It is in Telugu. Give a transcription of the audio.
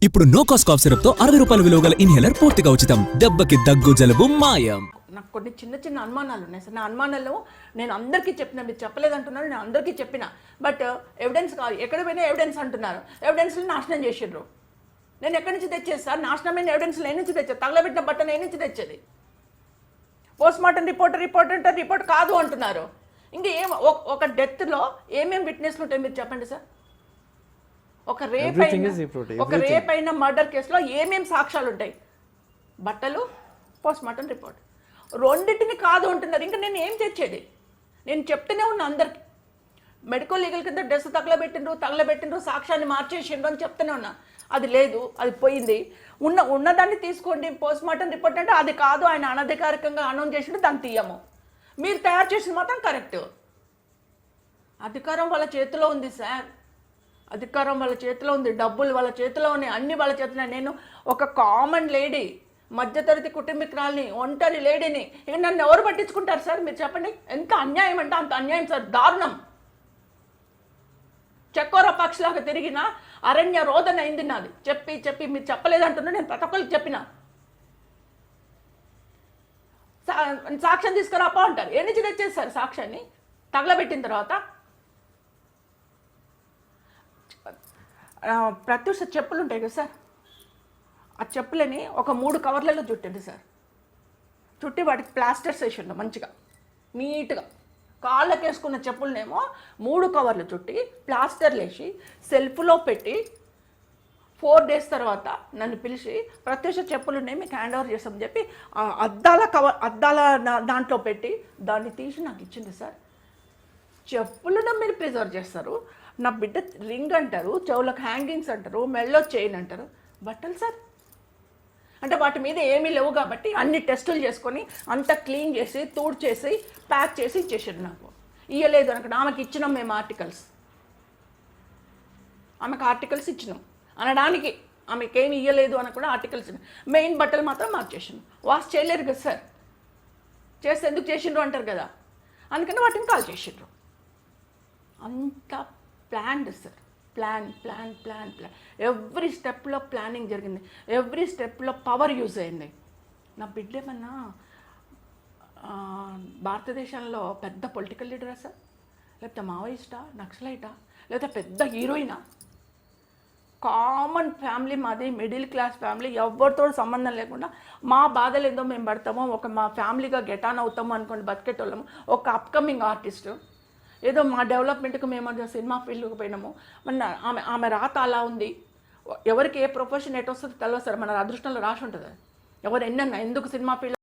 ఇప్పుడు నో కాస్ట్ కాఫ్ సిరప్ తో 60 రూపాయల విలువ గల ఇన్హేలర్ పూర్తిగా ఉచితం. దెబ్బకి దగ్గు జలుబు మాయం. నాకు కొన్ని చిన్న చిన్న అనుమానాలు ఉన్నాయి సార్. నా అనుమానాలు నేను అందరికీ చెప్పిన, మీరు చెప్పలేదంటున్నారు, నేను అందరికీ చెప్పిన. బట్ ఎవిడెన్స్ కాదు, ఎక్కడ పోయినా ఎవిడెన్స్ అంటున్నారు. ఎవిడెన్స్ని నాశనం చేసిండ్రు. నేను ఎక్కడి నుంచి తెచ్చేది సార్? నాశనమైన ఎవిడెన్స్లు ఏ నుంచి తెచ్చేది? తగలబెట్టిన బట్టను ఏ నుంచి తెచ్చేది? పోస్ట్ మార్టం రిపోర్ట్ కాదు అంటున్నారు. ఇంకా ఒక డెత్లో ఏమేమి విట్నెస్లు ఉంటాయి మీరు చెప్పండి సార్. ఒక రేప్ అయిన మర్డర్ కేసులో ఏమేమి సాక్ష్యాలు ఉంటాయి? బట్టలు, పోస్ట్ మార్టం రిపోర్ట్, రెండింటిని కాదు అంటున్నారు. ఇంకా నేను ఏం తెచ్చేది? నేను చెప్తూనే ఉన్నా అందరికి. మెడికల్ లీగల్ కింద డ్రెస్ తగలబెట్టిండ్రు, సాక్ష్యాన్ని మార్చేసిండ్రు అని చెప్తూనే ఉన్నా. అది లేదు, అది పోయింది. ఉన్నదాన్ని తీసుకోండి. పోస్ట్ మార్టం రిపోర్ట్ అంటే అది కాదు, ఆయన అనధికారికంగా అనౌన్స్ చేసిండు, దాన్ని తీయము. మీరు తయారు చేసింది మాత్రం కరెక్ట్. అధికారం వాళ్ళ చేతిలో ఉంది సార్. అధికారం వాళ్ళ చేతిలో ఉంది, డబ్బులు వాళ్ళ చేతిలో ఉన్నాయి, అన్ని వాళ్ళ చేతిలో. నేను ఒక కామన్ లేడీ, మధ్యతరగతి కుటుంబీకురాల్ని, ఒంటరి లేడీని. ఇక నన్ను ఎవరు పట్టించుకుంటారు సార్? మీరు చెప్పండి. ఎంత అన్యాయం అంటే అంత అన్యాయం సార్, దారుణం. చక్కోర పక్షులాగా తిరిగిన అరణ్య రోదన అయింది నాది. చెప్పి మీరు చెప్పలేదంటున్నా, నేను ప్రతి ఒక్కరికి చెప్పిన. సాక్ష్యం తీసుకురాపా అంటారు. ఏ నుంచి తెచ్చేది సార్ సాక్ష్యాన్ని? తగలబెట్టిన తర్వాత ప్రత్యూష చెప్పులు ఉంటాయి కదా సార్, ఆ చెప్పులని ఒక 3 కవర్లలో చుట్టింది సార్. చుట్టి వాటికి ప్లాస్టర్స్ వేసిండు మంచిగా నీట్గా. కాళ్ళకి వేసుకున్న చెప్పులనేమో 3 కవర్లు చుట్టి ప్లాస్టర్లు వేసి సెల్ఫ్లో పెట్టి 4 days తర్వాత నన్ను పిలిచి ప్రత్యూష చెప్పులున్నాయి మీకు హ్యాండ్ ఓవర్ చేస్తామని చెప్పి అద్దాల దాంట్లో పెట్టి దాన్ని తీసి నాకు ఇచ్చింది సార్. చెప్పులను మీరు ప్రిజర్వ్ చేస్తారు, నా బిడ్డ రింగ్ అంటారు, చెవులకు హ్యాంగింగ్స్ అంటారు, మెళ్ళో చైన్ అంటారు. బట్టలు సార్ అంటే వాటి మీద ఏమీ లేవు కాబట్టి అన్ని టెస్టులు చేసుకొని అంతా క్లీన్ చేసి చేసి ప్యాక్ చేసి ఇచ్చేసాడు నాకు. ఇవ్వలేదు అనక ఆమెకి ఇచ్చినాం మేము ఆర్టికల్స్, ఆమెకు ఆర్టికల్స్ ఇచ్చినాం అనడానికి. ఆమెకి ఏమి ఇవ్వలేదు అని కూడా ఆర్టికల్స్. మెయిన్ బట్టలు మాత్రం మార్చేసాను. వాష్ చేయలేరు కదా సార్, చేస్తే ఎందుకు చేసిండ్రు అంటారు కదా, అందుకని వాటిని కాల్ చేసిండ్రు. అంత ప్లాన్డ్ సార్, ప్లాన్. ఎవ్రీ స్టెప్లో ప్లానింగ్ జరిగింది, ఎవ్రీ స్టెప్లో పవర్ యూజ్ అయింది. నా బిడ్డ ఏమన్నా భారతదేశంలో పెద్ద పొలిటికల్ లీడరా సార్? లేకపోతే మావోయిస్టా, నక్సలైటా, లేకపోతే పెద్ద హీరోయినా? కామన్ ఫ్యామిలీ మాది, మిడిల్ క్లాస్ ఫ్యామిలీ, ఎవరితో సంబంధం లేకుండా మా బాధలు ఏదో మేము పడతామో, మా ఫ్యామిలీగా గెటాన్ అవుతామో అనుకోండి బతికేటోళ్ళము. ఒక అప్కమింగ్ ఆర్టిస్టు ఏదో మా డెవలప్మెంట్కి మేము సినిమా ఫీల్డ్కి పోయినాము. ఆమె రాత అలా ఉంది. ఎవరికి ఏ ప్రొఫెషన్ ఎటు వస్తుందో తెలియదు సార్. మన అదృష్టంలో రాసి ఉంటుంది. ఎవరు ఎన్నన్నా ఎందుకు సినిమా ఫీల్డ్